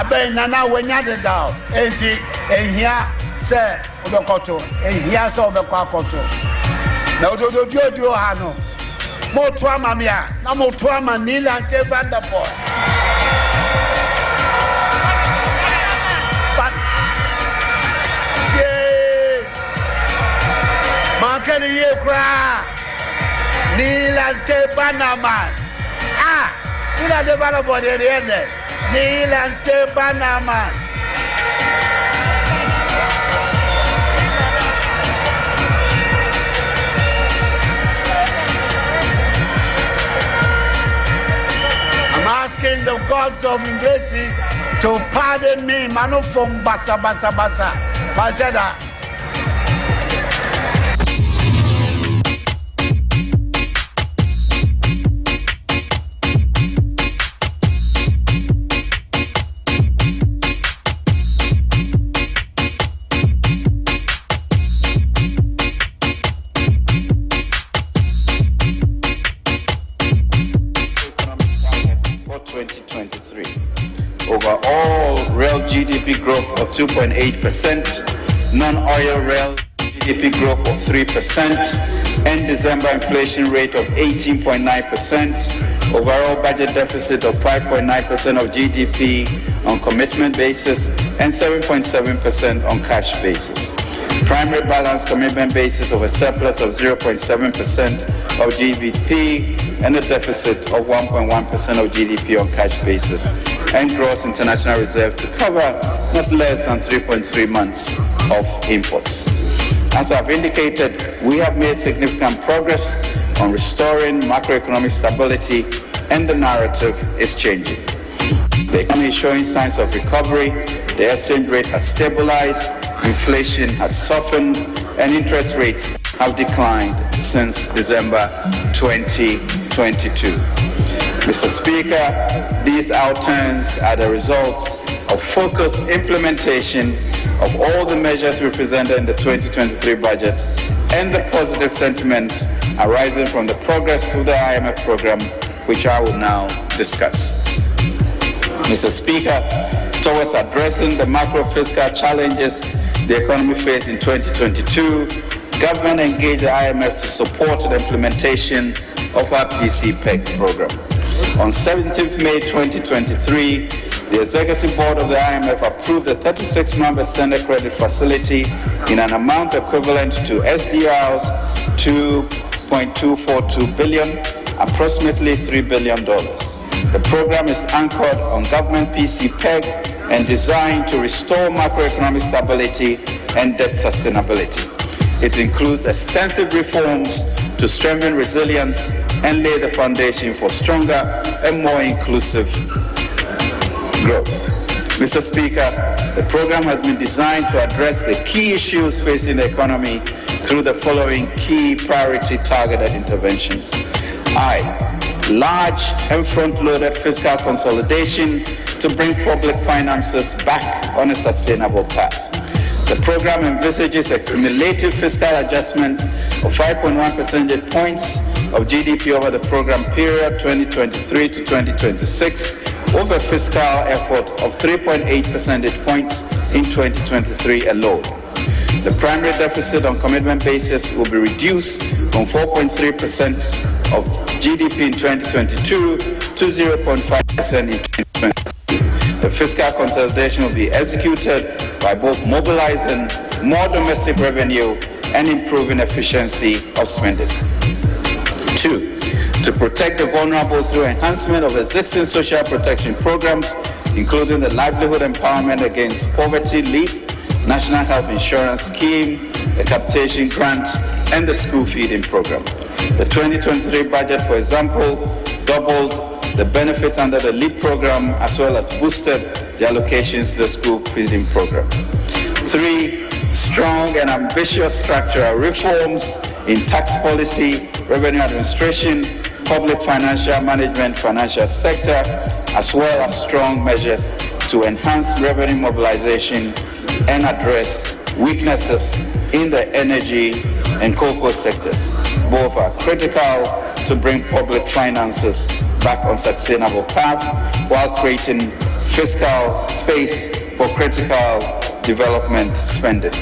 abe nana wenya de da enti ehia se obekoto ehia se obekoto na ododo biodio ha no mo to amamia na mo to amanila ante vanderpool but she man can ye kra nilante banama ila de vanderpool de ende nilante banama asking the gods of Ngesi to pardon me, manu from basa. Paseda. Overall real GDP growth of 2.8%, non-oil real GDP growth of 3%, end December inflation rate of 18.9%, overall budget deficit of 5.9% of GDP on commitment basis and 7.7% on cash basis. Primary balance commitment basis of a surplus of 0.7% of GDP and a deficit of 1.1% of GDP on cash basis, and gross international reserve to cover not less than 3.3 months of imports. As I've indicated, we have made significant progress on restoring macroeconomic stability, and the narrative is changing. The economy is showing signs of recovery, the exchange rate has stabilized, inflation has softened, and interest rates have declined since December 2022. Mr. Speaker, these outturns are the results of focused implementation of all the measures we presented in the 2023 budget and the positive sentiments arising from the progress of the IMF program, which I will now discuss. Mr. Speaker, towards addressing the macro-fiscal challenges the economy faced in 2022, government engaged the IMF to support the implementation of our PC-PEG program. On 17th May 2023, the Executive Board of the IMF approved a 36-member standard credit facility in an amount equivalent to SDR's $2.242 billion, approximately $3 billion. The program is anchored on government PC-PEG and designed to restore macroeconomic stability and debt sustainability. It includes extensive reforms to strengthen resilience and lay the foundation for stronger and more inclusive growth. Mr. Speaker, the program has been designed to address the key issues facing the economy through the following key priority targeted interventions. Large and front-loaded fiscal consolidation to bring public finances back on a sustainable path. The program envisages a cumulative fiscal adjustment of 5.1 percentage points of GDP over the program period 2023 to 2026, with a fiscal effort of 3.8 percentage points in 2023 alone. The primary deficit on commitment basis will be reduced from 4.3% of GDP in 2022 to 0.5% in 2023. The fiscal consolidation will be executed by both mobilizing more domestic revenue and improving efficiency of spending. 2, to protect the vulnerable through enhancement of existing social protection programs, including the Livelihood Empowerment Against Poverty (LEAP), National Health Insurance Scheme, the Capitation Grant, and the School Feeding Program. The 2023 budget, for example, doubled the benefits under the LEAP program as well as boosted the allocations to the School Feeding Program. 3, strong and ambitious structural reforms in tax policy, revenue administration, public financial management, financial sector, as well as strong measures to enhance revenue mobilization and address weaknesses in the energy and cocoa sectors. Both are critical to bring public finances back on sustainable path while creating fiscal space for critical development spending.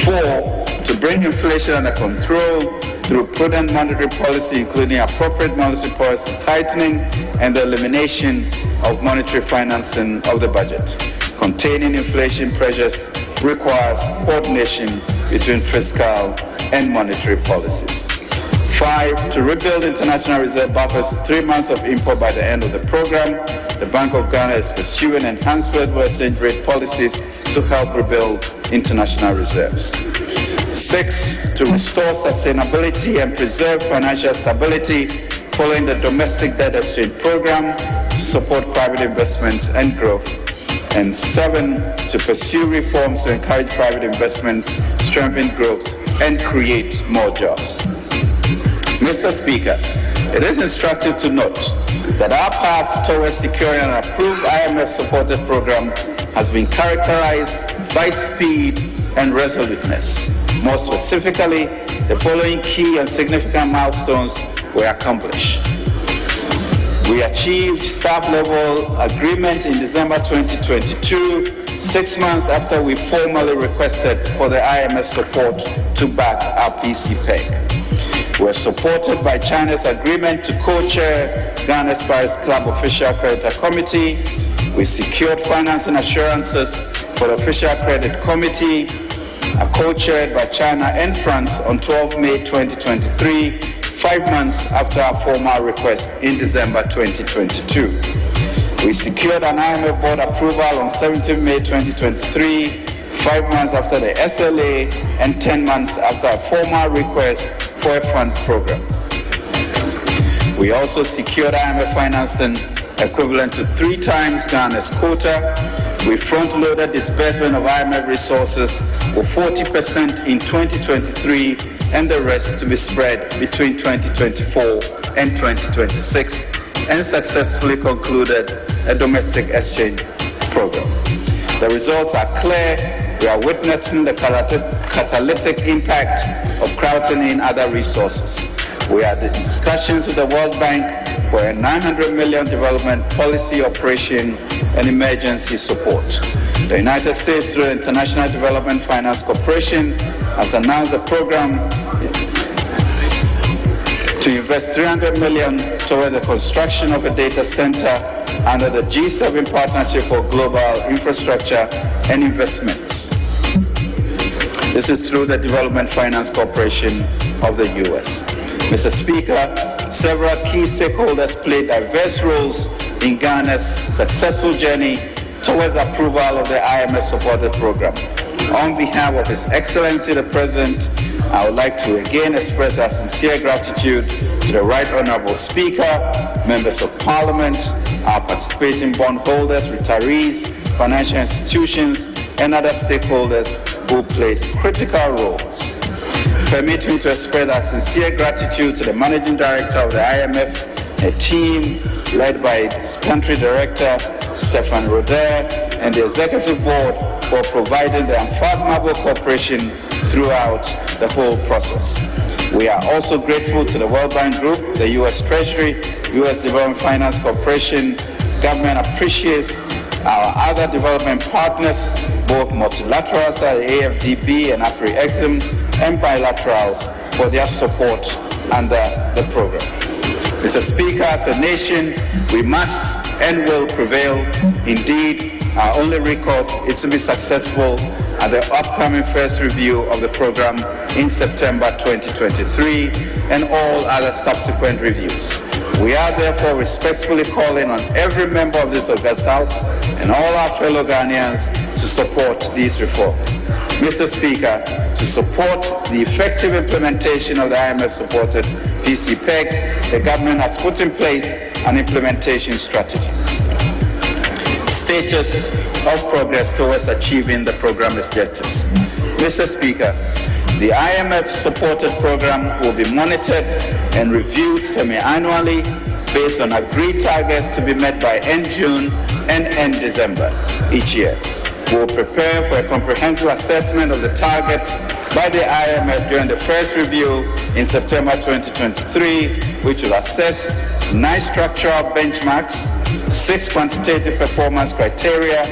4, to bring inflation under control through prudent monetary policy, including appropriate monetary policy tightening and the elimination of monetary financing of the budget. Containing inflation pressures requires coordination between fiscal and monetary policies. 5, to rebuild international reserve buffers to 3 months of import by the end of the program. The Bank of Ghana is pursuing enhanced federal exchange rate policies to help rebuild international reserves. 6, to restore sustainability and preserve financial stability following the domestic debt exchange program to support private investments and growth. And 7, to pursue reforms to encourage private investments, strengthen growth, and create more jobs. Mr. Speaker, it is instructive to note that our path towards securing an approved IMF-supported program has been characterized by speed and resoluteness. More specifically, the following key and significant milestones were accomplished. We achieved staff-level agreement in December 2022, 6 months after we formally requested for the IMF support to back our PCPEG. We were supported by China's agreement to co-chair Ghana's Paris Club Official Creditor Committee. We secured financing assurances for the Official Credit Committee, co-chaired by China and France on 12 May 2023, 5 months after our formal request in December 2022. We secured an IMF board approval on 17 May 2023, 5 months after the SLA and 10 months after a formal request for a fund program. We also secured IMF financing equivalent to 3 times Ghana's quota. We front-loaded disbursement of IMF resources for 40% in 2023 and the rest to be spread between 2024 and 2026, and successfully concluded a domestic exchange program. The results are clear. We are witnessing the catalytic impact of crowding in other resources. We are in discussions with the World Bank for a $900 million development policy operation and emergency support. The United States, through the International Development Finance Corporation, has announced a program to invest $300 million toward the construction of a data center under the G7 Partnership for Global Infrastructure and Investments. This is through the Development Finance Corporation of the U.S. Mr. Speaker, several key stakeholders played diverse roles in Ghana's successful journey towards approval of the IMF-supported program. On behalf of His Excellency the President, I would like to again express our sincere gratitude to the Right Honourable Speaker, Members of Parliament, our participating bondholders, retirees, financial institutions, and other stakeholders who played critical roles. Permit me to express our sincere gratitude to the Managing Director of the IMF, a team led by its Country Director, Stefan Roder, and the Executive Board for providing the unfathomable cooperation throughout the whole process. We are also grateful to the World Bank Group, the U.S. Treasury, U.S. Development Finance Corporation. Government appreciates our other development partners, both multilaterals like AFDB and AfriExim, and bilaterals for their support under the program. Mr. Speaker, as a nation, we must and will prevail. Indeed, our only recourse is to be successful at the upcoming first review of the program in September 2023 and all other subsequent reviews. We are therefore respectfully calling on every member of this august House and all our fellow Ghanaians to support these reforms. Mr. Speaker, to support the effective implementation of the IMF-supported PCPEG, the government has put in place an implementation strategy. Status of progress towards achieving the program objectives. Mr. Speaker, the IMF-supported program will be monitored and reviewed semi-annually based on agreed targets to be met by end June and end December each year. We will prepare for a comprehensive assessment of the targets by the IMF during the first review in September 2023, which will assess 9 structural benchmarks, 6 quantitative performance criteria,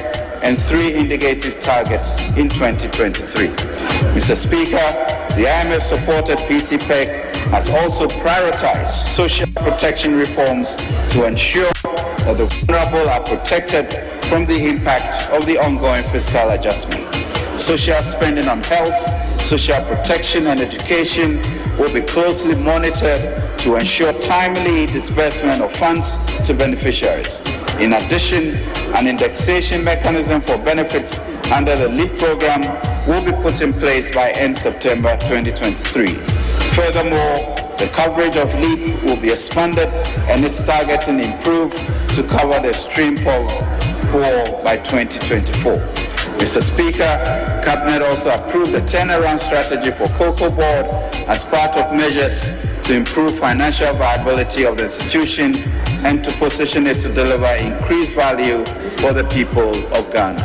and 3 indicative targets in 2023. Mr. Speaker, the IMF-supported PCPEC has also prioritized social protection reforms to ensure that the vulnerable are protected from the impact of the ongoing fiscal adjustment. Social spending on health, social protection, and education will be closely monitored to ensure timely disbursement of funds to beneficiaries. In addition, an indexation mechanism for benefits under the LEAP program will be put in place by end September 2023. Furthermore, the coverage of LEAP will be expanded and its targeting improved to cover the extreme poor by 2024. Mr. Speaker, Cabinet also approved the turnaround strategy for Cocoa Board as part of measures to improve financial viability of the institution and to position it to deliver increased value for the people of Ghana.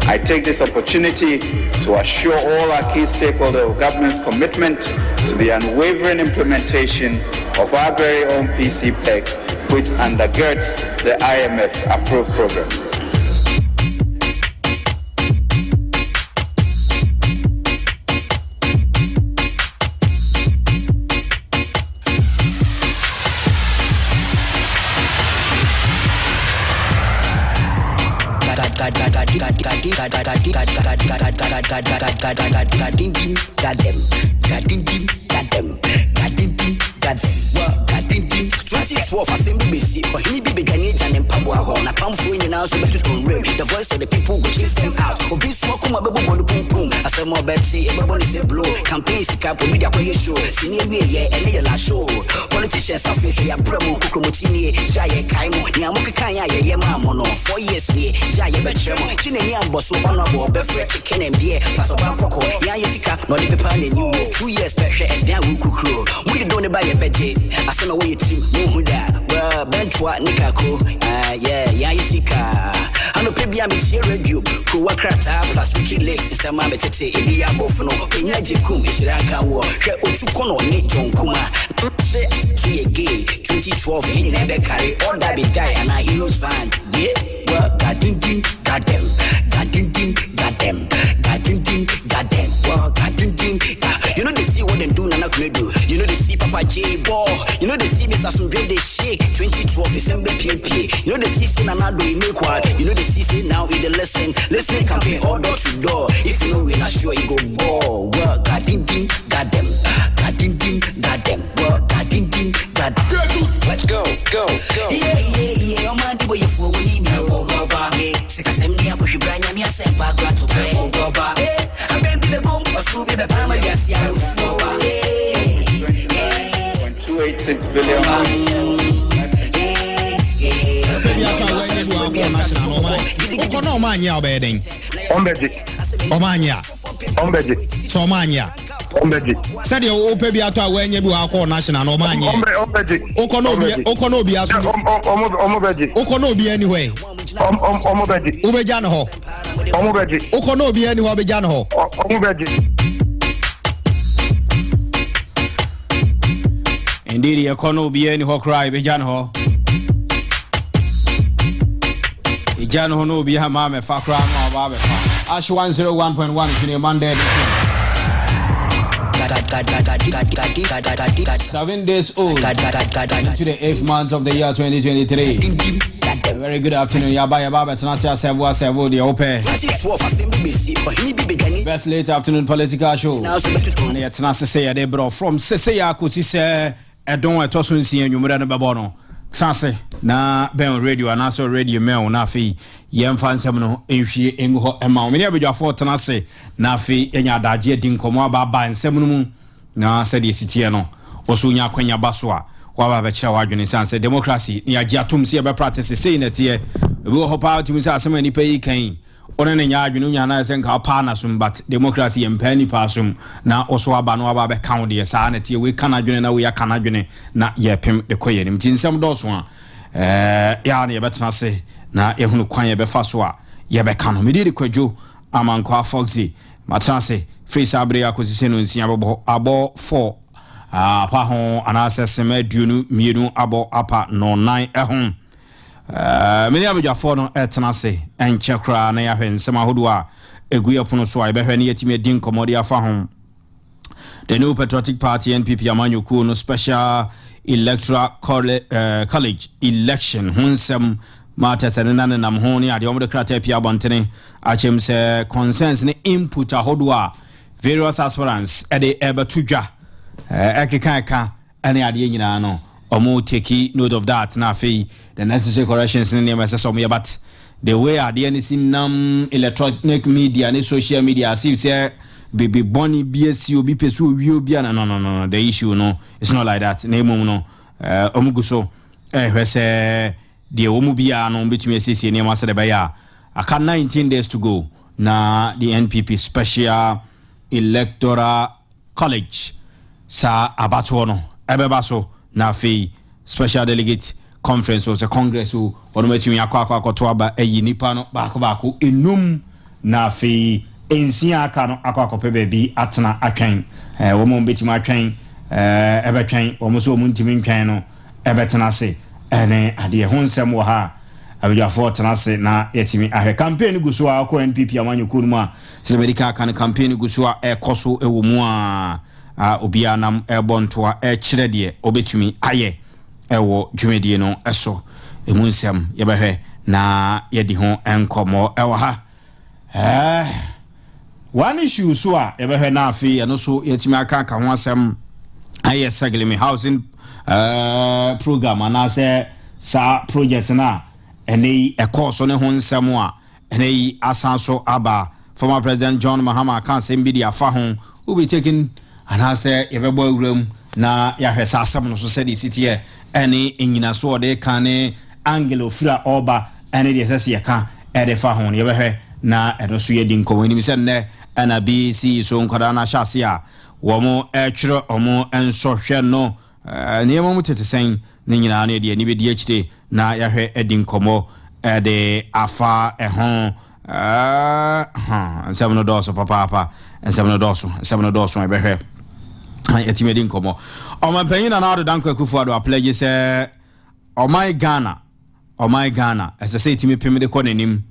I take this opportunity to assure all our key stakeholders of government's commitment to the unwavering implementation of our very own PCPEC, which undergirds the IMF-approved program. The voice of the people will chase them out. Obi smoke my baby boom boom. I say more Betty, everybody say blow. Campaign sika will be the way show. Senior yeah, and the last show. Politicians are facing ya promo kukromotini. Jaye kaimo, nyamuka kanya ye mamono. 4 years ni jaye betremo. Chine ni amboso honorable befre chicken and beer. Paso bakoko, ya yesika no the paper in new 2 years betre and down kukro. We don't buy a budget. I say no way team, no muda. Well, benchwa nikako. Yeah, ya yesika. I know baby I'm here radio. Kuwa krata plus wiki legs. It's a mama tete. Ibi abofuno. Kenyaji kum ishiraka wo. She otukono ne jonkuma. Say to ye gay. 2012 he never carry all that be die and I heroes fan. Yeah, well, goddamn. Well, goddamn. You know they see what them do, Nana could do. You know they see Papa J Ball. You know they see Mr. Sunday they shake. 2012 December PP. You know they see Nana do make quad. You know they see now in the listening campaign all door to door. If you know we're not sure you go ball. Well, goddamn. Well, goddamn. Let's go. Yeah. I'm on the way for we need no baba. Sika semnia ko shibranya mi asempa gwa to pay. Baba. I'm going to the boom. Or so be the time I guess ya. 286 billion. Said you open the auto when you are called national no man. Okonobi as Okonobi anyway. Ubejano. Okonobi anywhere Bejano. Indeed, Okonobi anywhere cry Bejano. Ijano no be her mamma Fakra Baba. Ash 101.1 in your Monday. 7 days old into the 8th month of the year 2023. Very good afternoon, Yabaya Baba. Tanasia Sevo, the Ope. Best late afternoon political show. Tanasa say they brought from Seseya Kusise, Edon Tosunsi and Yumurana Babono. Sanse na Ben Radio and also Radio Mail Nafi Yem Fansamno Inshi Ingo Emma. Many of your 4 Tanase Nafi Enya Daje Dinkomo Baba and Semunum na said the Sitiano Osunya Quenya Baswa. Waba Chawa Sanse democracy near Jatum Siaba practice saying that here we will hope out to so many pay cane. Only Yajunia and our partners, but democracy and penny passum now also Abanoaba County, sanity. We cannot join we are Canadian, not yet pim the Koyan. In some doors one, Yani, but not say, now Ehunu Quanya Befaswa, yɛbɛka no mede de kwadwo amankwa FOXZY matrase free sabre akosise no nsia abo 4 apa ho anase sema duonu mienu abo apa no 9 ehon meni abadwafo no etenase enche kra na yahwe nsem ahodo a eguye pono so a ebehwe ne yatimi din komodi afa ho the new patriotic party NPP amanyoku no special electoral college election hunsem mata sanana nam ho ne ade omde krata pia bontene achem se consensus ne input ahodo a various aspirants ede ebatudwa ekeka ene ade nyina no omo take note of that na fe the necessary corrections in the MSS but the way ade any sinam electronic media and social media see say baby bonny BSc obi pesu owi obi no the issue no it's not like that na mum no omuguso hwese the omu bia no betumi asiesie ne amase de baya aka 19 days to go na the NPP special electoral college sa abato no ebeba so na fe special delegate conference was a congress who onometumi akwa aba eyi nipa no baako enum na fe ensia aka no akwa bebi atena atwen wo mo betumi atwen ebetwen wo mo so mo ntimi ntwen no ebetena se ene ade ho nsem wo ha abijafo tena se na yetimi ahwe campaign guso a ko NPP amanyuku mu a se medical kan campaign guso a ekoso ewo mu a obia nam ebontoa ekire de obetumi aye ewo dwumedie no eso emu nsem yebehwe na yedi ho enkomo ewo ha one issue so a yebehwe na afi eno so yetimi aka ho asem aye saglimi housing program ana se sa project na ene ekoso ne ho nsem a ene asanso aba former president John Mahama kan se mbidi afa ho will be taking and I say yebebo room na yahwesa asem no so se di sitie ene enyina so de kan angle ofira oba ene de sese yeka ede fa ho yebehwe na eno so yedi nkomo ni se ne ana BC so nkwada na hyase a wo mo etwere omo enso hwe no niemo mu tetesen ne nyina na de ni be di akite na yahwe edi nkomo ede afa ehon nsem no doso papa nsem no doso ebehwe etimedi nkomo omanpanyin na ado danko akufuado apleje se my Ghana ese etimi pemede konanim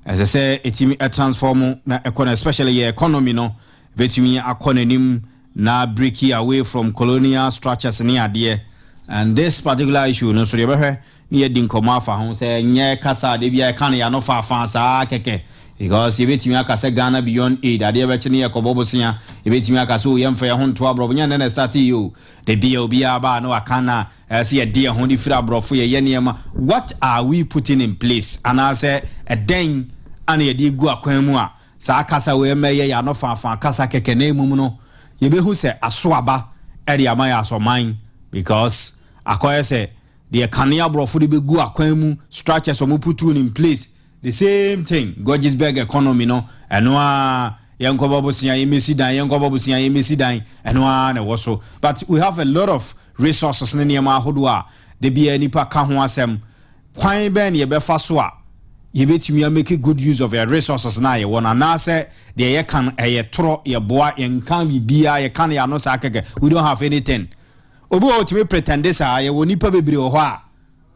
ese etimi transform na economy especially your economy no betumi akonanim na break away from colonial structures ni ade and this particular issue no so ebehwe ni edi nkomo afa ho se nye kasa de bia kan ya no fa sa keke because yebetimi akase Ghana beyond aid ade ebechine yekobobosia yebetimi akase o yemfa ye ho nto abrobo nya na start you the bia ba no akana se ye de ho di fira abrofo ye niema what are we putting in place and I say a den ana ye di gu akwan mu a sa akasa we meye ya no fa akasa keke na emum no yebehu se aso aba e de amaya asoman because akoye se the kania abrofo de be gu akwan mu structures omo put in place the same thing Gorgeousburg economy no eno a yenkobobusia yemesi dan eno a na woso but we have a lot of resources ne niam ahodo a de bia nipa ka ho asem kwan ben ye befa so a ye betumi make good use of your resources na ye wona na se de ye kan ye toro ye boa ye kan bibia ye kan ya no sa keke we don't have anything obi o timi pretend sa ye woni pa bebre ho a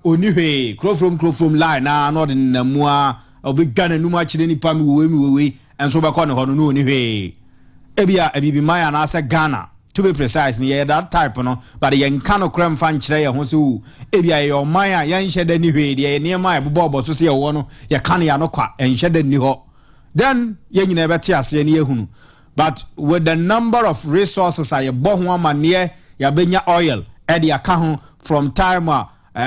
oni hwe crofrom line na no de namua obi Ghana numa chire nipa mi we enso be ko ne ho no oni hwe ebia ebibi maya na ase Ghana to be precise ni that type no but ye nka no kram fan chire ye ho so ebia ye o maya ye nhye da ni hwe de ye ne maya bobo so se ye wo no ye kan ya no kwa enhye da ni ho then ye nyina be te ase ne ehunu but with the number of resources aye bo ho amane ya benya oil e de aka ho from time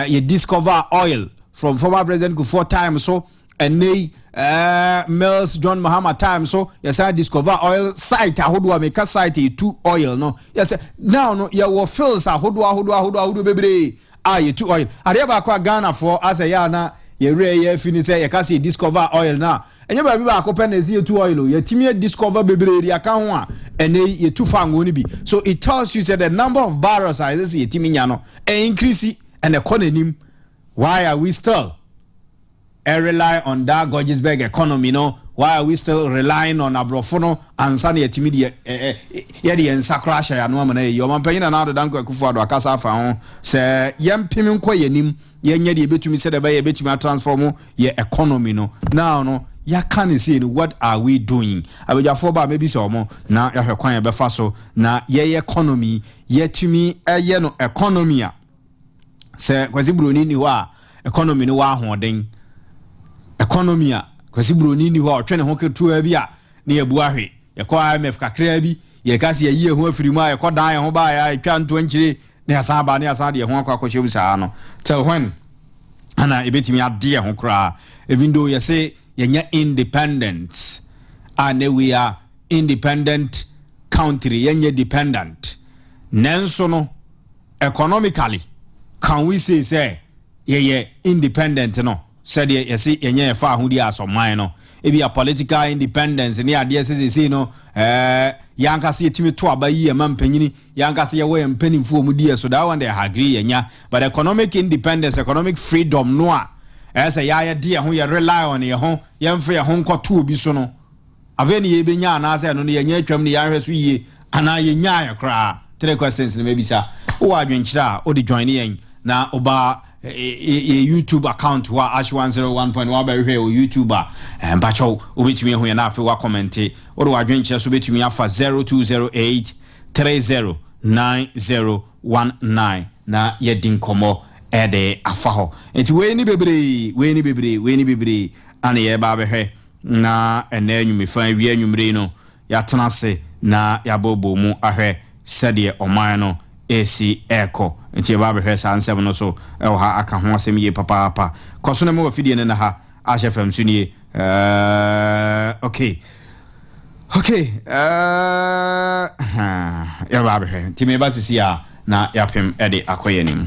you discover oil from former president Kufuor time so and Mills John Mahama time so yes I discover oil site ahodo make site to oil no yes now no you will fills ahodo bebre you to oil ade ba kwa Ghana for as a ya na ye re ye fini say you can see discover oil na enye ba bi ba akopɛ na ezi to oil ye timi discover bebre ri aka ho a ene ye tu fa ngo ni bi so it tells you say the number of barrels is ye timi nya no increase and economy why are we still rely on that Georgesburg economy, no? Why are we still relying on Abrofono and Sunny Timidi? Yedi and Sakrasha and Womane, your Mampana and Other Danko Kufuado, Casa found, say, Yam Pimim Quayanim, Yenya bit to me said about a bit to transform your economy, no? Now, no, ya can't see what are we doing? I will just for maybe so more. Now, you have quite a befaso, now, ye economy, yet to me, a yeno economia. Say, Quasibru ni wa, economy no wa hoarding. Economia. Kwasi broni ni ho twene ho ketu abia na yebuahwe yakwa IMF kakra bi ye kasi ye ho afirima ye kodan ho ba ya twa nto nchire na asa ba na asa de ho akwa hyebu saa no till when ana ebetimi ade ho kra even though you say yenya independent and we are independent country yenya dependent nenso no economically can we say ye independent no said yes yenye fa ahudi asomman no e bia political independence ni ade sese no yanka se yetimi to abayi e mampanyini yanka se ye we mpanimfo mu die so that one they agree yenya but economic independence economic freedom no a say ya de ho ye rely on ye ho ye mfa ye ho nkoto obi so no aveni ye benya na say no yenya atwam ne ya hweso yie ana yenya ya kra three questions ne mebisa wo adwenkyira o de join yen na oba YouTube account wa ash101.1 by YouTuber bacho obetumi hu na afi wa comment o do adwenche so betumi afa 0208 309019 na yedin komo ede afa ho enti we ni bebre ana ye ba behwe na ena anwumi fa wi anwumre no ya tenase na ya bobo mu ahwe sede oman no AC Echo nti ba behwe sa nsem no so e ha aka ho asem ye papa koso na mo fidie ne na ha HFM sunie okay ya ba behwe nti me ba sisi a na ya pem ede akoyenim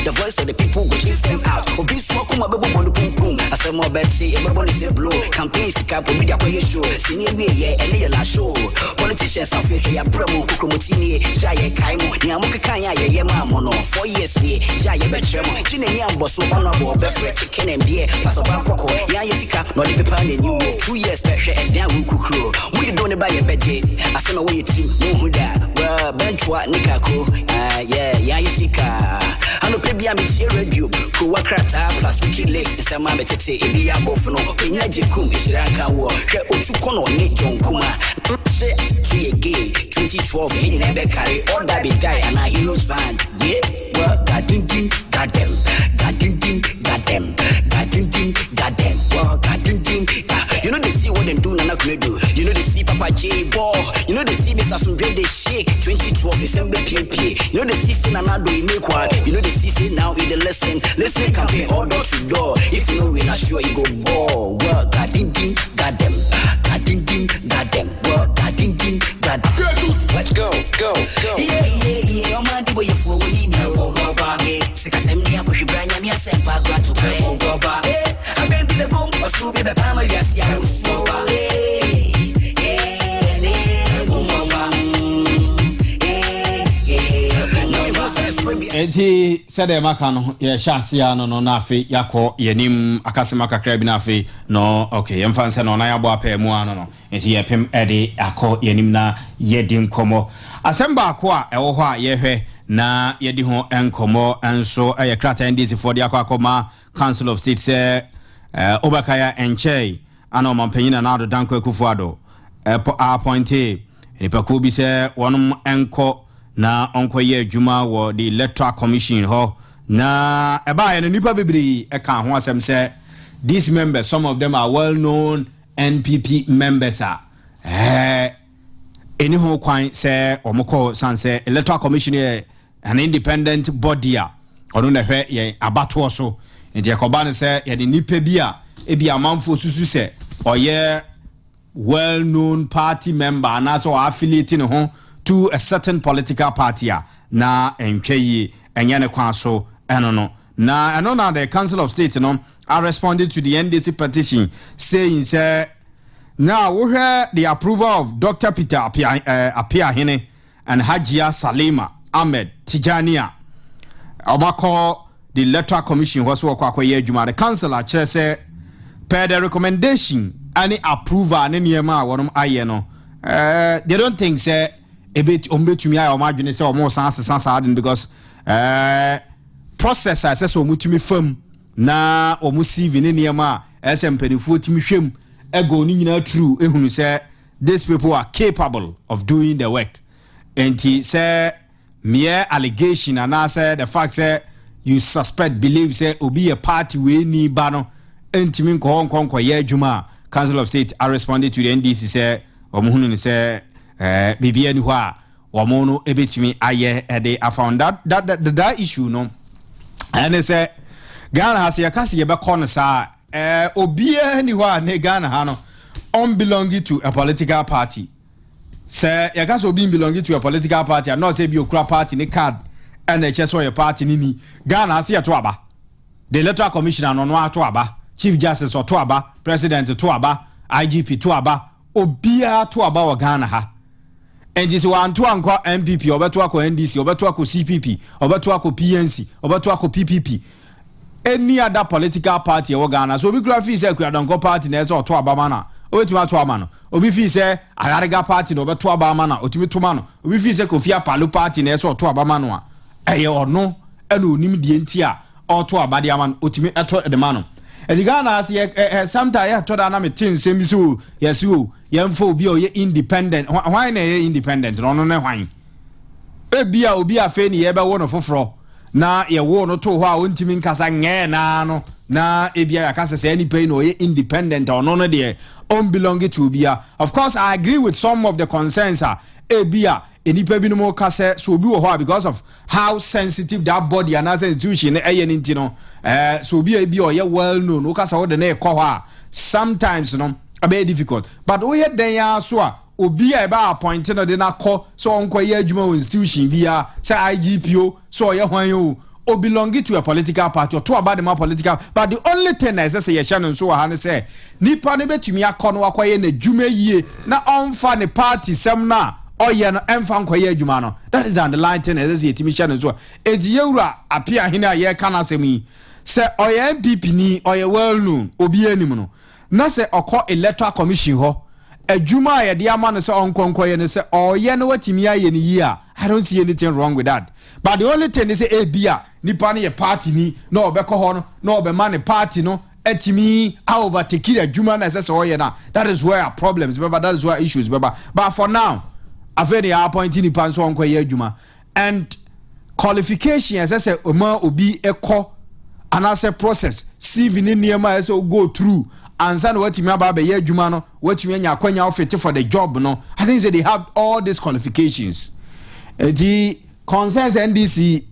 The voice of the people go chase them out. Obi smoke kuma bebo bondo pum pum. Asem obeti everybody say blow. Campaign sika po media kwa show. Sini we ye ene ye la show. Politicians of face ya bremo kukromotini jaye kaimo. Ni amuke kanya ye mamo no. 4 years ni jaye betremo. Chine ni amboso honorable befre chicken and beer. Paso bankoko ya ye sika no de pepa ne new 2 years behwe and down kukro. We don't buy a budget. Asem we team no huda. Well benchwa nikako. Yeah ye sika. Ano pebia mi tie radio ko wakrata plus wiki leaks nsema metete ebi abofo no penya jekum ishiranka wo hwe otuko no ne jonkuma se to ye gay 2012 he na be carry order be die and a heroes fan yeah well goddamn well goddamn you know they see what them do nana kunedo you know they see Papa J ball you know they see Mr. Sundre they shake 2012 December PP you know they see Nana do inekwa you know they see say now in the listen campaign all door to door if you know we not sure you go ball well goddamn well goddamn let's go yeah man the way you for we know go ba me sika semni akoshi branya mi asempa gwa to go ba I been the boom or so be the time you see I was so enti sede maka no ye hyasia no na afi yakọ yenim akasema kakra bi na afi no okay yemfa nse no na yabo apa mu ano no enti ye pem ede akọ yenim na yedi nkomo asemba akọ a ewo ho a ye hwe na yedi ho enkomo enso eye krata ndc for de akọ Council of State say Obakaya Enche ano mampanyina na ado danko Kufuado appointee nipaku bi se wonum enko na onkoye adwuma wo the Electoral Commission ho na eba ye nipa bebiri e kan ho asem se these members some of them are well known NPP members any ho kwan se omoko sanse Electoral Commission an independent body a ono na hwe ye abato so ndi yakoba ne se ye de nipa bi a ebi amanfo susu se oye well-known party member and also affiliating to a certain political party na entwe enyane kwaso eno na the Council of State are responded to the NDC petition saying say now we hear the approval of Dr. Peter Apia Hene and Hajia Salima Ahmed Tijania Obako the electoral commission was the council actually say per the recommendation any approval and any they don't think say a bit umbetumi I imagine say almost answer because process I say so mutumi firm na omusi vini niema SM penifo timi hwem ego ni nyina true ehunu say these people are capable of doing the work and he say mere allegation and I say the fact say you suspect believe say obi a party we ni ba no entimi nko ye adwuma Council of State are responded to the NDC say omuhunu ni say bibia ni ho a omo ebetimi aye they I found that issue no and they say Ghana has yakasi yebe kono sa obia ni ho a ne Ghana ha no unbelonging to a political party say yakasi obi belonging to a political party and not say bi okura party ni card and so your party ni Ghana has to aba the electoral commissioner no to aba chief justice to aba president to aba IGP to aba obia to aba wa Ghana ha and this one to anko MPP obeto akọ NDC obeto akọ CPP obeto akọ PNC obeto akọ PPP any other political party e Ghana so obi kura fi say Kwadwo party na eso to aba mana obetumi ato ama no obi fi say Ayarega party na obeto aba mana otumi to ma no obi fi say Kofi Apalo party na eso to aba mana a eye ono ena onim die nti a oto aba de ama no otumi eto de ma no e Ghana as sometimes ya to da na me tin sem so yes o yemfo obi o ye independent why na ye independent no no na hwan e bia obi afa ni ye be wo no foforo na ye wo no to ho a ontimi nkasa nge na no na e bia yakasa say any pay no ye independent or no no de unbelonging to bia. Of course I agree with some of the concerns e bia enipa bi no mo kase so obi wo ho because of how sensitive that body and as institution e ye nti no so obi e bia o ye well known o kasa wo de na e ko ho sometimes no very difficult but we had den ya so a obi e ba appoint no de na ko so onko ye adwuma institution bia say IGPO so ye hwan o belonging to a political party or to about the political but the only thing is say ye shan so ha ne say nipa ne betumi akọ no akwaye na adwuma yie na onfa ne party sem na oye no emfa nkwaye adwuma no that is the underlying thing is say yetimi shan so edi yewura apia hina ye kana asem yi say oye MPP ni oye well known obi anim no na se okọ electoral commission ho adwuma ye de ama no se onkonkoye no se oye no watimi aye ni yi a I don't see anything wrong with that but the only thing is say ebia nipa ne ye party ni na obekọ ho no na obema ne party no etimi overtake adwuma na se oye na that is where our problems but that is where issues but for now afeni appointing nipa so onkoye adwuma and qualification as say oma obi ekọ anase process CV ni niema as go through ansa na watimi aba be ye adwuma no watimi anya akwanya ofete for the job no I think say they have all these qualifications the concerns NDC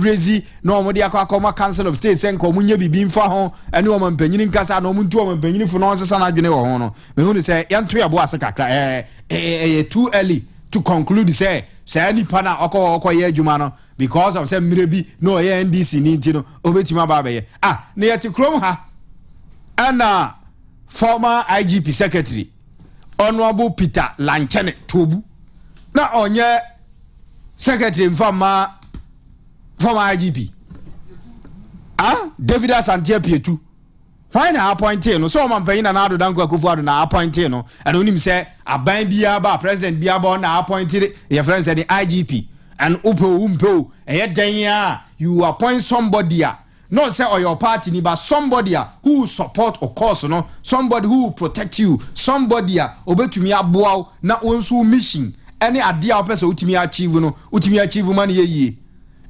raise no mo dia akoma Council of State sen ko munye bibi mfa ho ene o mampanyini nkasa na o muntu o mampanyini fu no sesa na adwene wo ho no me hu ni say yanto ya bo ase kakra too early to conclude say any pana okọ ye adwuma no because of say mrebi no ye NDC ni nti no obetuma ba be ye na yeti krom ha ana former IGP secretary Honorable Peter Lanchene Tobu na onye secretary former IGP David Asantia Pietu why na appointed no so man pay na ado danko akufu na appointed no and onim say aban bia ba president bia ba na appointed your friend say the IGP and umpo you appoint somebody not say or your party ni but somebody who support or cause no somebody who protect you somebody obetumi aboa na onso mission any idea person utimi achieve man ye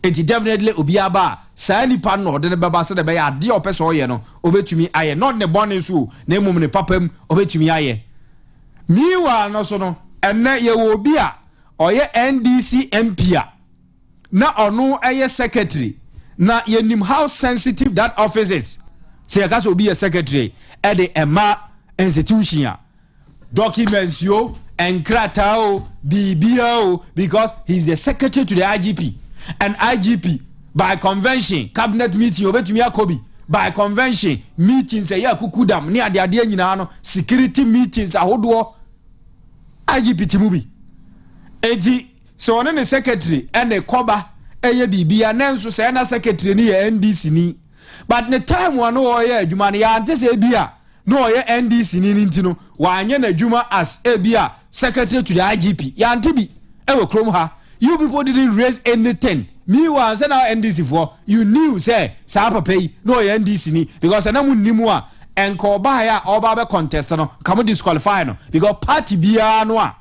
it definitely obiaba sa nipa no de beba se de be idea person oye no obetumi aye not ne born so na mum ne papam obetumi aye miwa no so no enne ye wo obi a oye NDC MP na ono aye secretary na yenim how sensitive that office is say akaso obi a secretary e de ema institution documents yo and kratao BBO because he's the secretary to the IGP and IGP by convention cabinet meeting obetumi akobi by convention meetings ya kukudam ni ade nyina no security meetings ahodo IGP timubi enti so one ne secretary ene koba eye bibia nanso se na secretary ni ya NDC ni but the time one no ye adwuma ne ya antese bia no ye NDC ni ntino wanye na adwuma as bia secretary to the IGP ya antibi ewe krom ha you people didn't raise anything me one say now NDC for you knew say sa papa yi no ye NDC ni because na munnimu a enko ba ya oba be contest no come disqualify no because party bia no a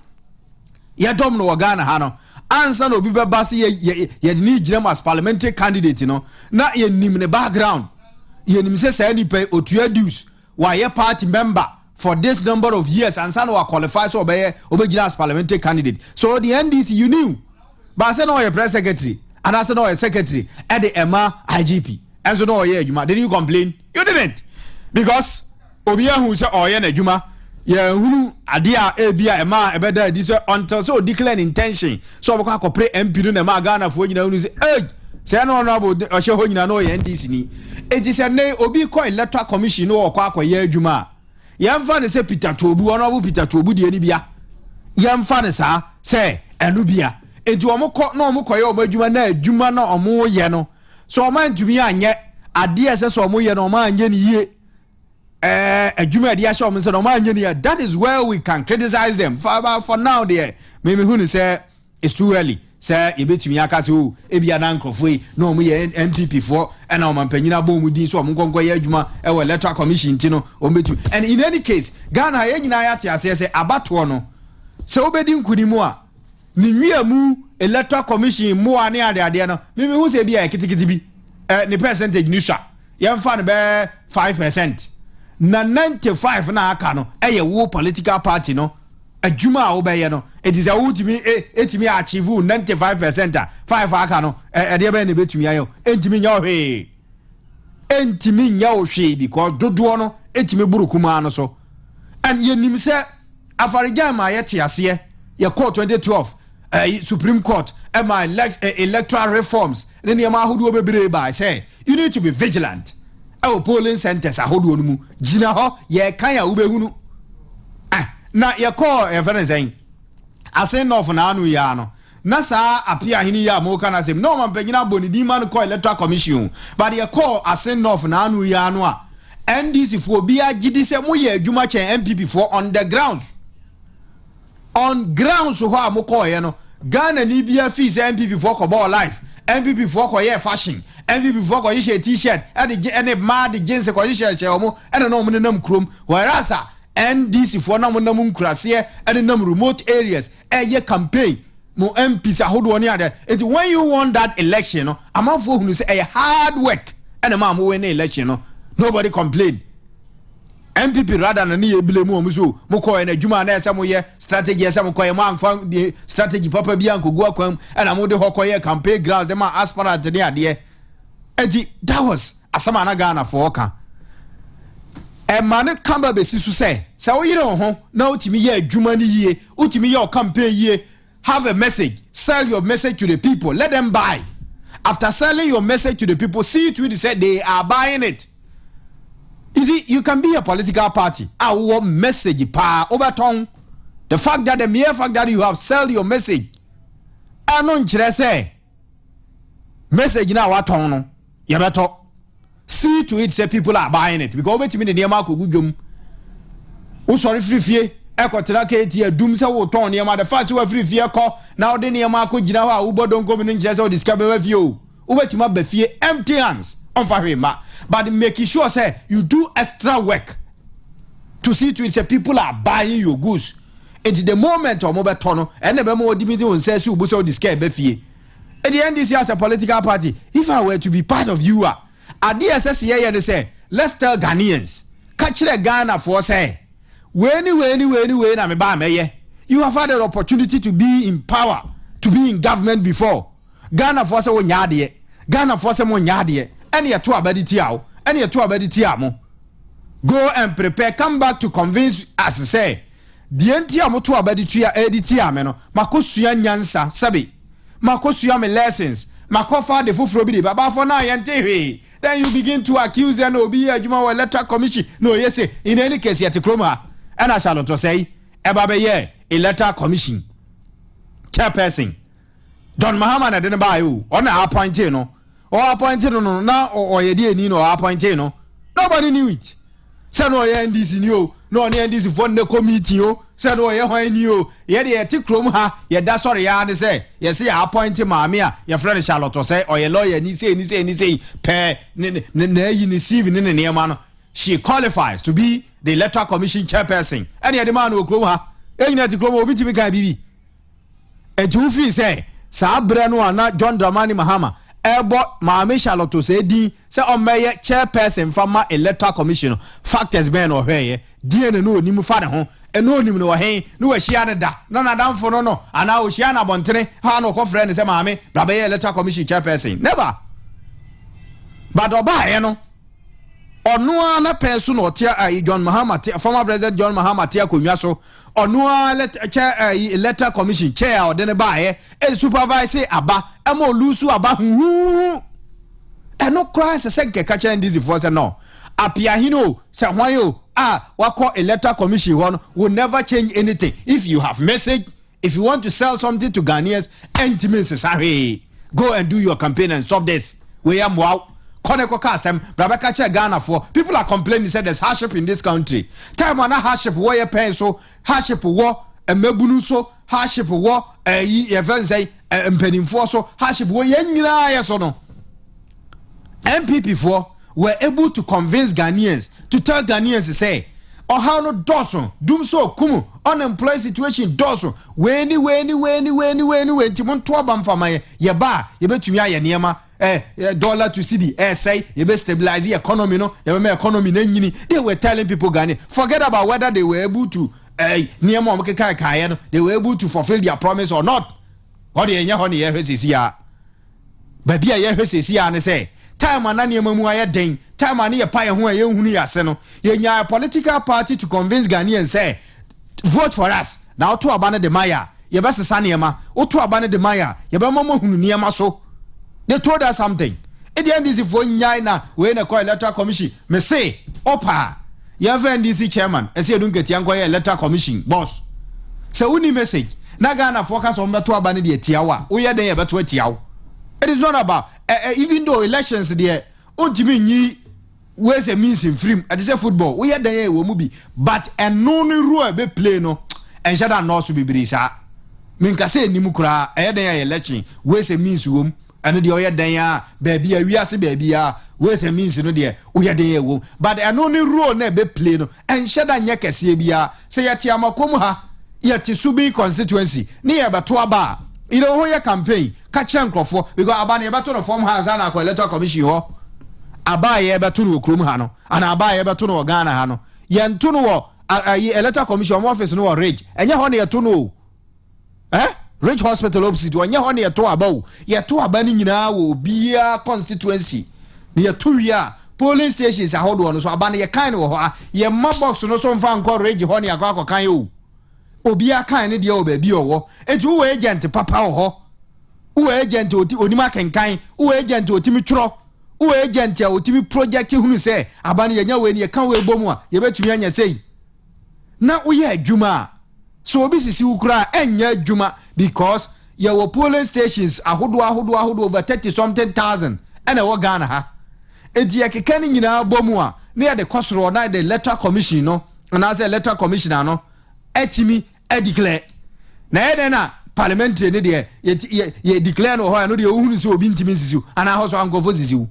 ye dom no Ghana ha no answer no obi be ba se ye ni gina as parliamentary candidate no na ye nim ne background ye nim say say ni pay otua dues why ye party member for this number of years and son will qualify so obey as parliamentary candidate. So the NDC you knew. But I said no, you're press secretary, and I said no, you're secretary at the Emma IGP. And so no, yeah, Juma. Didn't you complain? You didn't. Because Obia who said, oh, yeah, Juma, yeah, who Adia, Abia, Emma, Ebeda, this until so declared intention. So I can pray MP to Emma Ghana for you know, say, hey, say, no, or show you know, NDC. It is a name, Obi call electoral commission or Quack or yeah, Juma. Yamfa ne se Peter Tobu honorable Peter Tobu de ni bia yamfa ne sa se enubia edu omo ko na omo koye obadwuma na adwuma na omo ye no so omo antumi anye ade ese so omo ye no omo anye ni ye adwuma ade asho omo se no omo anye ni ye. That is where we can criticize them for now there me hu ne say it's too early say ebetumi aka se o ebia na nkrofoi na omo ye MPP for and na omampanyina bo mu din so omo nkonko ye adwuma e we electoral commission ti no ombetumi. And in any case Ghana ye nyina ya te ase se abato no se obedi nkunimu a ni wiamu electoral commission mu ane ade no me hu se bia kitikiti bi ni percentage ni sha yemfa ne be 5% na 95 na aka no eye wo political party no adwuma a obeye no it is a ultimate etimi achieve 95% 5 aka no de be na betumi ayo entimi nya ohwe entimi nya ohwe because dodo no etimi burukuma no so. And yenim se afarijama yete ase ye court 2012 Supreme Court my electoral reforms then ye ma hodo bebre by say you need to be vigilant our polling centers ahodo no mu gina ho ye kan ya ubehunu na ye call e fere zen asen of na anu ya no na sa apia hini ya mo kana sem no man panyina boni di man call electoral commission but ye call asen of na anu ya no a NDC for bia gidi se mo ye adwuma chen MPP for on the grounds so ho mo call ye no Ghana ni bia fees MPP for ko ball life MPP for ko ye fashion MPP for ko ye t-shirt and mad jeans ko ye shirt omo and no mo nam krom whereas NDC for na mo nam nkurase and nam remote areas ye campaign mo MPs ahodo ni ade. It when you won that election no amanfo hunu say a hard work and ma mo win election no nobody complained. MPP rather than ni ebile mu omuso mo ko na adwuma na ese mo ye strategy ese mo ko ye mo anfa strategy papa bia nkogu akwam and amode hokoye campaign grounds dem aspirant de ade. Enti that was asama na Ghana for oka e mane kamba besi su say wo yire ho na utimi ye adwuma ni yie utimi ye campaign yie. Have a message, sell your message to the people, let them buy. After selling your message to the people, see to it say they are buying it. You see, you can be a political party. Our message pa overton. The fact that the mere fact that you have sold your message, anon say message na waton no. You better see to it say people are buying it because wait me the near mark gudum. Oh sorry free fee. Ekotena keti adum se wo ton ne ma the fact we free fie ko na ode ne ma ko gina ho a ubodon ko bin nje se o discover we fie o ubetima ba fie empty hands on fa ma but make sure say you do extra work to see to it say people are buying your goods at the moment o mo be to no ene be mo odimi de won say se ubu se o discover be fie at the NDC as a political party. If I were to be part of you at the SSA and say let's tell Ghanaians catch the Ghana for say when na me ba meye you have had an opportunity to be in power, to be in government before. Ghana for say won yaade Ghana for say mo yaade ene ye to abadi tiawo ene ye to abadi tiamo. Go and prepare, come back to convince us say enti amoto abadi tua editi ame no makosua nyansa sabi makosua me lessons makofa de foforo bi de baba for na yente hwe then you begin to accuse and obi adwuma wa electoral commission no yes in any case yet kroma and I shall to say eba be ye electoral commission chairperson Don Mahama na de ba you ona appointed no or appointed no na or ye dey ni no appointed no nobody knew it say no ye NDC ni o no ne NDC for the committee o say no ye hwan ni o ye de ti krom ha ye da sorry ya ne say ye say appoint maame a ye friend Charlotte say or ye lawyer ni say pe na yi ni CV ni ne ma no she qualifies to be the electoral commission chairperson and ye the man o krom ha e nyina ti krom obi ti bi kan bibi e ju fi say sa bre no ana John Dramani Mahama ebo maame Charlotte say di say o meye chairperson fama electoral commission factors ben o hweye die ne no onim fa de ho eno onim no hen no wa hia ne da na nadamfo no ana o hia na bontene ha no ko frɛ ne say maame bra be electoral commission chairperson never but oba no ono ana person no tia John Mahama former president John Mahama tia konwa so ono electoral commission chair o de ne ba e supervise aba emo lusu aba hu eno cry se nke ka cha ndisi for say no apia hino say hwan yo wako electoral commission one will never change anything if you have message if you want to sell something to Ghanaians intimacy sorry go and do your campaign and stop this we am wow koneko kasem brabaka cha Ghana for people are complaining say there's hardship in this country time on hardship wo ye pen so hardship wo emebunu so hardship wo even say mpenimfo so hardship wo ye nyina ye so no MPP for were able to convince Ghanaians to tell Ghanaians to say or how no doso dum so kumu unemployed situation doso weni timon to abam fama ye ba ye betumi aye niema dollar to cedi say ye be stabilize the economy no ye be economy na nyini they were telling people Ghana forget about whether they were able to niema o mekeka no they were able to fulfill their promise or not what ye nya ho ne ye hwesisi a ba bia ye hwesisi a ne say time ana niema mu aye den time ana ye pa ye ho ye hunu ya se no ye nya a political party to convince Ghanaians say vote for us now to abane de maya ye be sesa niema o to abane de maya ye be mama hunu niema so they told us something at the end is if one nyai na we na call electoral commission me say opa ye NDC chairman e say don't get yan call electoral commission boss say uni message na Ghana focus on to abane de tiawa wo ye den ye beto tiawo it is not about even though elections there ontimi nyi we say means in free at say football we ye den ye wo mu bi but eno ni rule be play no en shada no so bibiri sa minka say ni mu kura e den ye election we say means wo mu and the oya dan ya baby a wiase baby a we say means no de oya dan ya wo but eno ni rule na be play no en sheda nya kese bia say yati amakom ha yati subi constituency ni ya beto aba you know ho ya campaign ka kire nkrofo because aba na ya beto no form house na ko electoral commission ho aba ya beto no krom ha no ana aba ya beto no Ghana ha no ye nto no wo electoral commission office no wo rage enye ho na ye to no Rich Hospital opposite wanya ho na ye to aba wo ye to aba ni nyina wo bia constituency ni ye to wia polling stations ahodo no so aba na ye kan wo ho ye ma box no so mfa nko rage ho na akwa kan yo obia kan ne de o ba bi owo eju wo agent papa wo wo agent onima kenkan wo agent otimi twro wo agent a otimi project hunu se aba na ye nya we ni ye kan we bomu a ye betumi anya sei na wo ye adwuma so obi sisi ukura enya adwuma because your polling stations ahodo over 30 something thousand and e Ghana ha edi ekeka ni nyina bomu a na de kosoro na de electoral commission no na say electoral commissioner no etimi declare na ede na parliamentary ne de ye declare no ho no de ohunu se obi ntimi sisiu ana ho so ankofo sisiu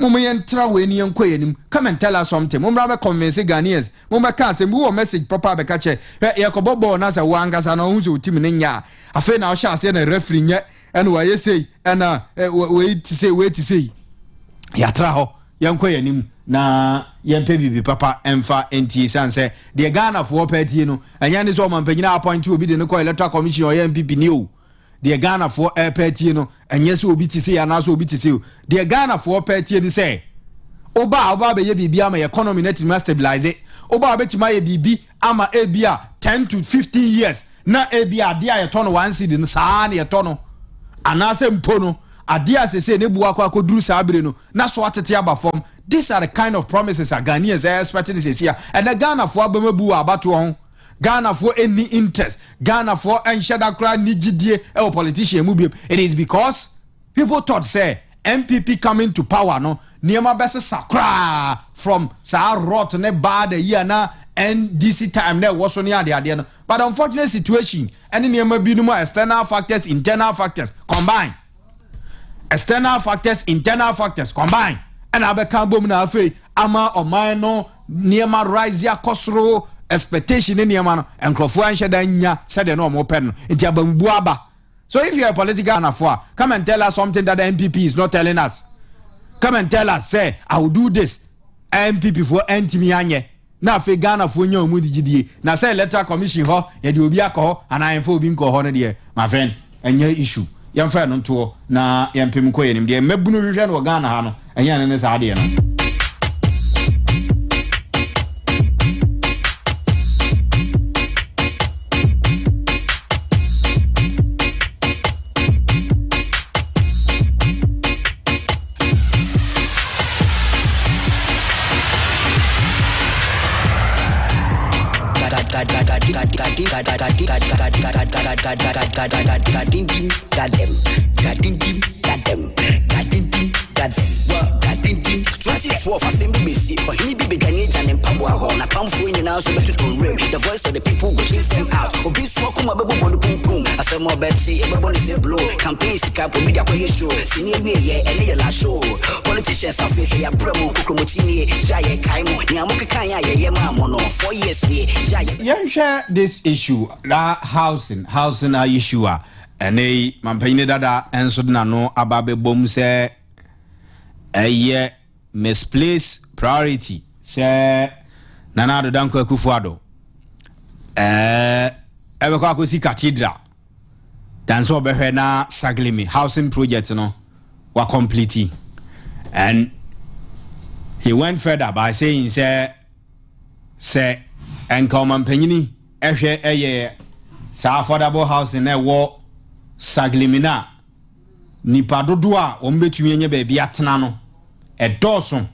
Mama yentra we ni yenko yenim come and tell us something mumra be convince Ghanaians mumra ka se wo message papa be ka che ye ko bobo na se wangasa na hu so timi ne nya afa na o sha se na referee nye ene wa ye sei ena we ti sei ya tra ho yenko yenim na yempe bibi papa emfa enti sanse de Ghana for party no anya ni so mampanyina appoint obi de ne ko electoral commission o MPP ni o de Ghana for party no anya so obi ti sei ana so obi ti sei de Ghana for party ni say oba be ye bibia ma economy net ma stabilize oba betima ye bibi ama ebia 10 to 15 years na ebia ade a yeto no 1 cedi no saa na yeto no anase mpo no ade a sese ne buwa kwa koduru saa bere no na so atete aba fom. These are the kind of promises are Ghanaians are expecting this year. And the Ghana for Ababu Abato, Ghana for any interest, Ghana for Enshada Kra Nijidie or politician. It is because people thought say MPP coming to power no Niema Bessa Sakra from Sahar Rot ne bad year na NDC time there was on the idea. But unfortunate situation and Niema Binuma external factors, internal factors combine. External factors, internal factors combine. And abeka bom na afi ama oman no niema rise ya kosro expectation ni niema no enkrofo anhye da nya said no mo pen no nti abambu aba. So if you are a political anafoa, come and tell us something that the MPP is not telling us. Come and tell us, say I will do this MPP for ntimi anye na afi Ghana for nya omu digidie na say electoral commission ho ye de obi akọ and I info obi nko ho no de my friend enye issue yamfa no nto na yampem ko yenim de mabunu hwehwe no Ghana ha no enya ne sa de no The voice of the people will chase them out. Obi so kuma bebo bonu pum pum. Asemo beti ebebo ni se blow. Campaign sika po media ko show. Sini we ye ene ye la show. Politicians are face ya bremo kokromotini jaye kaimo. Ni amokekan ya ye ma no 4 years ni jaye. You share this issue la housing issue ene mampanyine dada enso na no ababe bom se eye misplaced priority se Nana Danko Akufo-Addo ebe kwa akosi cathedral dan so behwe na Saglimi housing project no wa complete, and he went further by saying say encommon penyini ehwe eye sa affordable housing na wo Saglimi na nipa dodo a wo mbetumi enye ba bia tena no edoso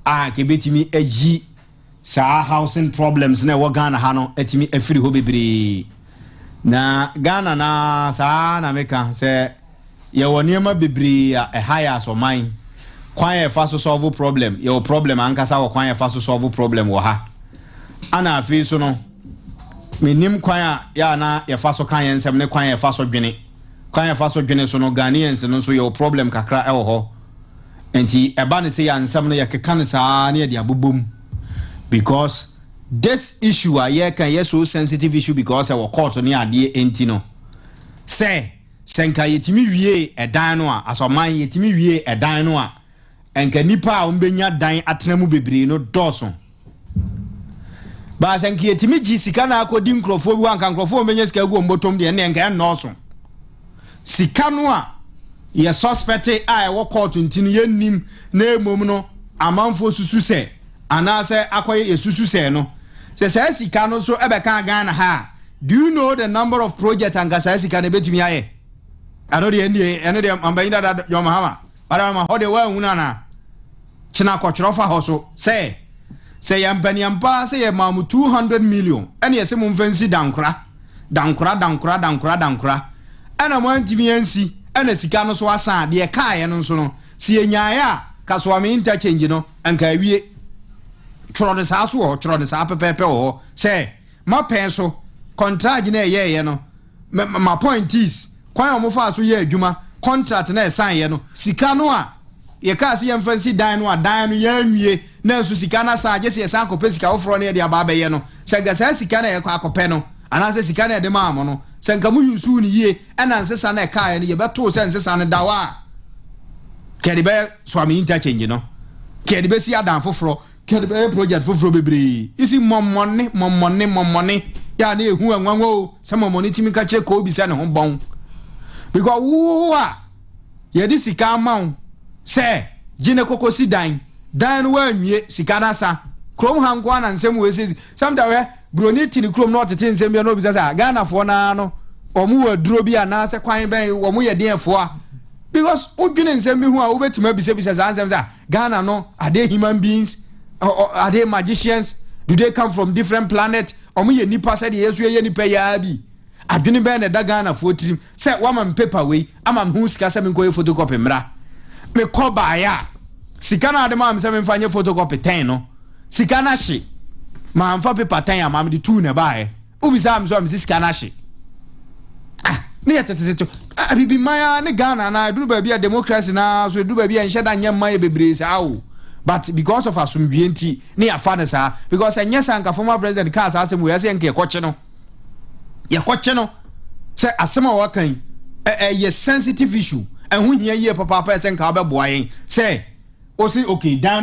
a ke betimi ayi sa housing problems na wo Ghana ha no etimi afiri ho bebre na Ghana na sa na meka se ye woniema bebre a higher so mine kwan ye fa so solve problem ye problem ankasa wo kwan ye fa so solve problem wo ha ana afi so no menim kwan ya na ye fa so kan ye nsem ne kwan ye fa so dwene so no Ghanaians no so ye problem kakra e wo ho enti eba ne se ya nsem no ye keka ne sa na ye dia bobom. Because this issue are so sensitive issue because our court ni ade enti no say senka yetimi wie edan no a asoman yetimi wie edan no a enka nipa a ombenya dan atenamu bebre no doso ba senka yetimi ji sika na akodi nkrofo bi wanka nkrofo ombenya sika gu ombotom de ne enka no so sika no a ye suspect a wo court ntinu yenim na emom no amanfo susu se anase akoye yesusu se no se sika no so ebeka Ghana ha. Do you know the number of projects and gas sika na betumi aye? Ano de ene de ambayinda da yo mahama para ma ho de wa huna na china kochrofa ho so say yampani ampa say ye mamu 200 million ene yese mu mfansi dankra ana mo antimi ansi ene sika no so asan de kaaye no so no si enyaye a kaswame interchange no anka wie choro ne sa so choro ne sa pepepe ho say ma pen so contract na ye no my point is kwan o mo fa so ye adwuma contract na sign ye no sika no a ye ka se ye mfansi dan no a dan no ye anwie na so sika na sa je se ye san kope sika ofro na ye de aba ba ye no se ga sa sika na ye kwa kope no ana se sika na ye de ma mo no se nka mu yusu ni ye ana nsesa na ka ye no ye beto se nsesa na dawa kedi be swami interchange no kedi be si adan foforo kedi be project foforo bebre isi momone ya na ehu anwanwo se momone timi ka che ko bi se ne ho bon because wo ye di sika maun se jine kokosi dan no wa nwie sika na sa krom hankwa na nsem we sezi sometimes we broni tini krom no tete nsem bi no bi say Ghana fo na no omu wa duro bi ana se kwan ben omu ye den fo a because odwene nsem bi hu a obetima bi se nsem say Ghana no are they human beings or are they magicians? Do they come from different planets? Omu ye nipa say de yesu ye nipa ya bi adwene ben na da Ghana fo tirim say woman paper we amam hu sika se me ko photocopy mra me ko ba ya sika na adema am se me fanye photocopy 10 no sika na hye ma amfa paper 10 amam de 2 na bae ubisa am so am sika na hye ne yetete abibi maya ne Ghana na duru ba bia democracy na so duru ba bia nhye da nyam maye bebre sa o but because of asumdwenti ne afa ne sa because enyesa nka former president ka sa asem we ase nke ekoche no say asema wa kan ye sensitive issue ehun hia ye papa ase nka obeboa yen say o say okay down